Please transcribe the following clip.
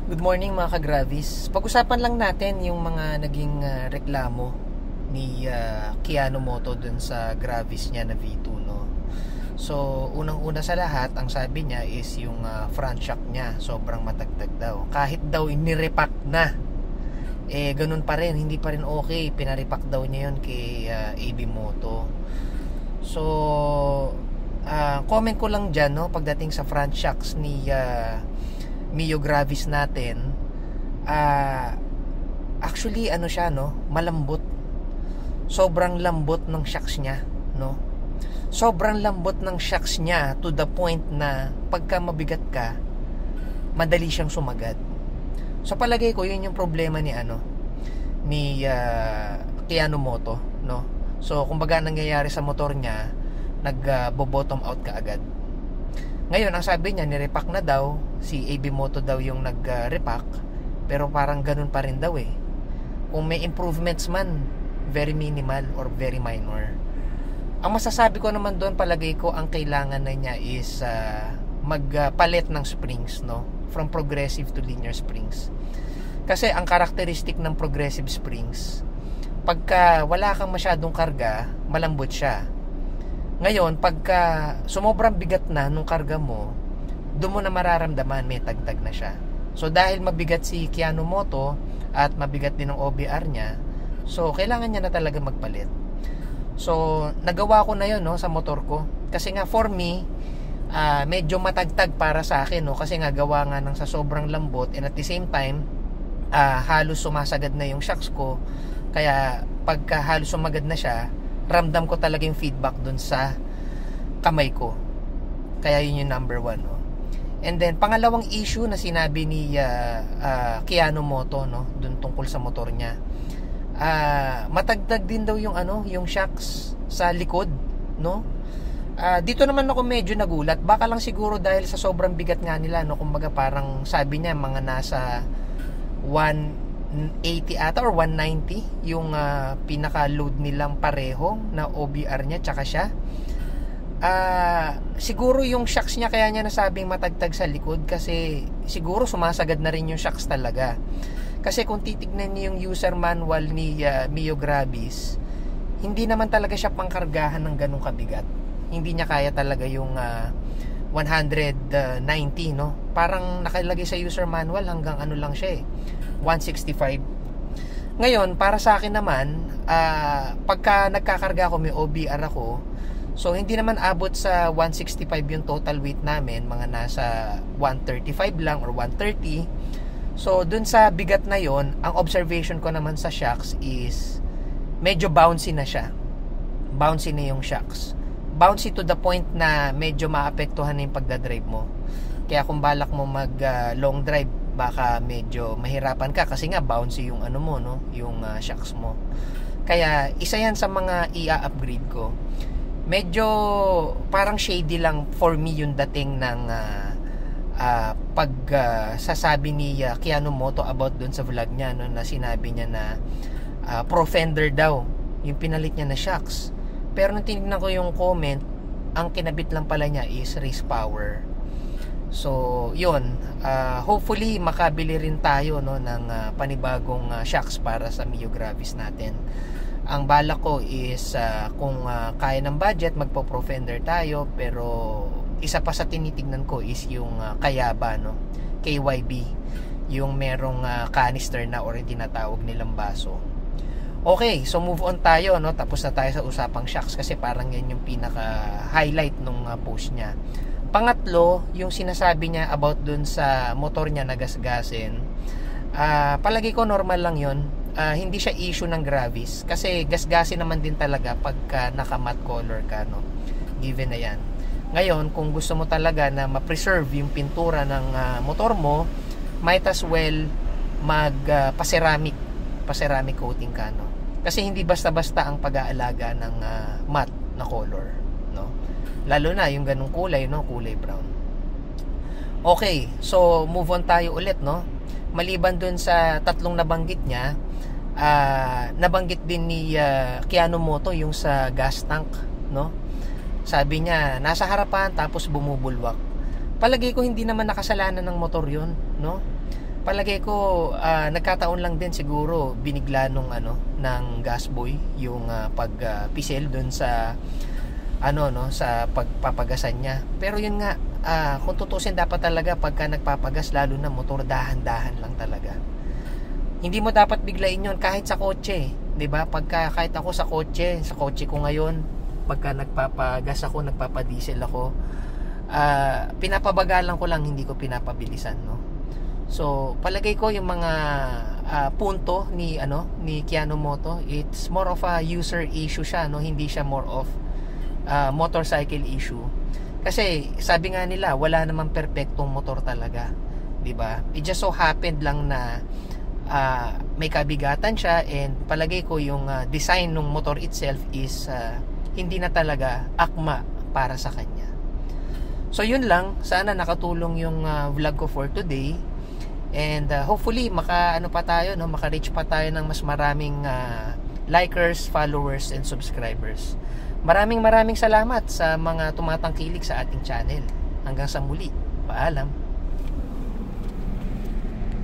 Good morning mga ka-Gravis. Pag-usapan lang natin yung mga naging reklamo ni Keanu Moto dun sa Gravis niya na V2, no? So, unang-una sa lahat, ang sabi niya is yung front shock niya sobrang matagtag daw. Kahit daw inirepack na, ganun pa rin, hindi pa rin okay. Pinaripack daw niya yun kay AB Moto. So, comment ko lang dyan, no, pagdating sa front shocks ni Mio Gravis natin. Actually ano siya, no, malambot. Sobrang lambot ng shocks niya, no. Sobrang lambot ng shocks niya to the point na pagka mabigat ka, madali siyang sumagad. So palagay ko yun yung problema ni Keanu Moto, no. So kumbaga nangyayari sa motor niya, nag-bottom out kaagad. Ngayon, ang sabi niya, nirepack na daw, si AB Moto daw yung nag-repack, pero parang ganun pa rin daw eh. Kung may improvements man, very minimal or very minor. Ang masasabi ko naman doon, palagay ko, ang kailangan na niya is magpalit ng springs, no? From progressive to linear springs. Kasi ang karakteristik ng progressive springs, pagka wala kang masyadong karga, malambot siya. Ngayon, pagka sumobrang bigat na nung karga mo, doon mo na mararamdaman may tagtag na siya. So dahil mabigat si Keanu Moto at mabigat din ang OBR niya, so kailangan niya na talaga magpalit. So nagawa ko na yun, no, sa motor ko. Kasi nga for me, medyo matagtag para sa akin, no, kasi nga gawa nga ng sa sobrang lambot, and at the same time halos sumasagad na yung shocks ko. Kaya pagka halos sumagad na siya, ramdam ko talaga yung feedback dun sa kamay ko. Kaya yun yung number 1, no? And then pangalawang issue na sinabi ni Keanu Moto, no, dun tungkol sa motor niya, matagtag din daw yung yung shocks sa likod, no. Dito naman ako medyo nagulat. Baka lang siguro dahil sa sobrang bigat nga nila, no. Kumbaga parang sabi niya mga nasa 180 ata or 190 yung pinaka-load nilang pareho na OBR niya tsaka siya. Siguro yung shocks niya kaya niya nasabing matagtag sa likod kasi siguro sumasagad na rin yung shocks talaga. Kasi kung titignan niyo yung user manual ni Mio Gravis, hindi naman talaga siya pangkargahan ng ganung kabigat. Hindi niya kaya talaga yung 190, no? Parang nakalagay sa user manual hanggang lang siya 165. Ngayon, para sa akin naman, pagka nagkakarga ako, may OBR ako, so hindi naman abot sa 165 yung total weight namin, mga nasa 135 lang or 130. So dun sa bigat na yon, ang observation ko naman sa shocks is medyo bouncy na siya. Bouncy na yung shocks. Bouncy to the point na medyo maapektuhan na yung pagdadrive mo. Kaya kung balak mo mag long drive, baka medyo mahirapan ka kasi nga bouncy yung mo, no, yung shocks mo. Kaya isa yan sa mga i-upgrade ko. Medyo parang shady lang for me yung dating ng sasabi ni Keanu Moto about dun sa vlog niya, no, na sinabi niya na pro fender daw yung pinalit niya na shocks. Pero nung tinignan ko yung comment, ang kinabit lang pala niya is race power. So yun, hopefully makabili rin tayo, no, ng panibagong shocks para sa Mio Gravis natin. Ang balak ko is kung kaya ng budget, magpo-pro fender tayo. Pero isa pa sa tinitignan ko is yung Kayaba, no, KYB, yung merong canister na or tinatawag nilang baso. Okay, so move on tayo, no. Tapos na tayo sa usapang shocks kasi parang yan yung pinaka-highlight nung post niya. Pangatlo, yung sinasabi niya about dun sa motor niya na gasgasin. Palagi ko normal lang yun. Hindi siya issue ng Gravis kasi gasgasin naman din talaga pagka naka-matte color ka, no. Given na yan. Ngayon, kung gusto mo talaga na ma-preserve yung pintura ng motor mo, might as well pa-ceramic coating ka, no. Kasi hindi basta-basta ang pag-aalaga ng matte na color, no. Lalo na yung ganung kulay, no, kulay brown. Okay, so move on tayo ulit, no. Maliban dun sa tatlong nabanggit niya, nabanggit din ni Keanu Moto yung sa gas tank, no. Sabi niya nasa harapan tapos bumubulwak. Palagay ko hindi naman nakasalanan ng motor yun, no? palagay ko nagkataon lang din siguro binigla nung ng gasboy yung pagpisil doon sa sa pagpapagasan niya. Pero yun nga, kung tutusin dapat talaga pagka nagpapagas lalo na motor, dahan-dahan lang talaga. Hindi mo dapat biglain yun kahit sa kotse, 'di ba? Kahit ako sa kotse ko ngayon, pagka nagpapagas ako, nagpapadiesel ako, pinapabagalan ko lang, hindi ko pinapabilisan, no? So, palagay ko yung mga punto ni Keanu Moto, it's more of a user issue siya, no? Hindi siya more of motorcycle issue. Kasi sabi nga nila, wala namang perpektong motor talaga, 'di ba? It just so happened lang na may kabigatan siya, and palagay ko yung design ng motor itself is hindi na talaga akma para sa kanya. So yun lang, sana nakatulong yung vlog ko for today. And hopefully maka-reach pa tayo ng mas maraming likers, followers, and subscribers. Maraming salamat sa mga tumatangkilik sa ating channel. Hanggang sa muli. Paalam.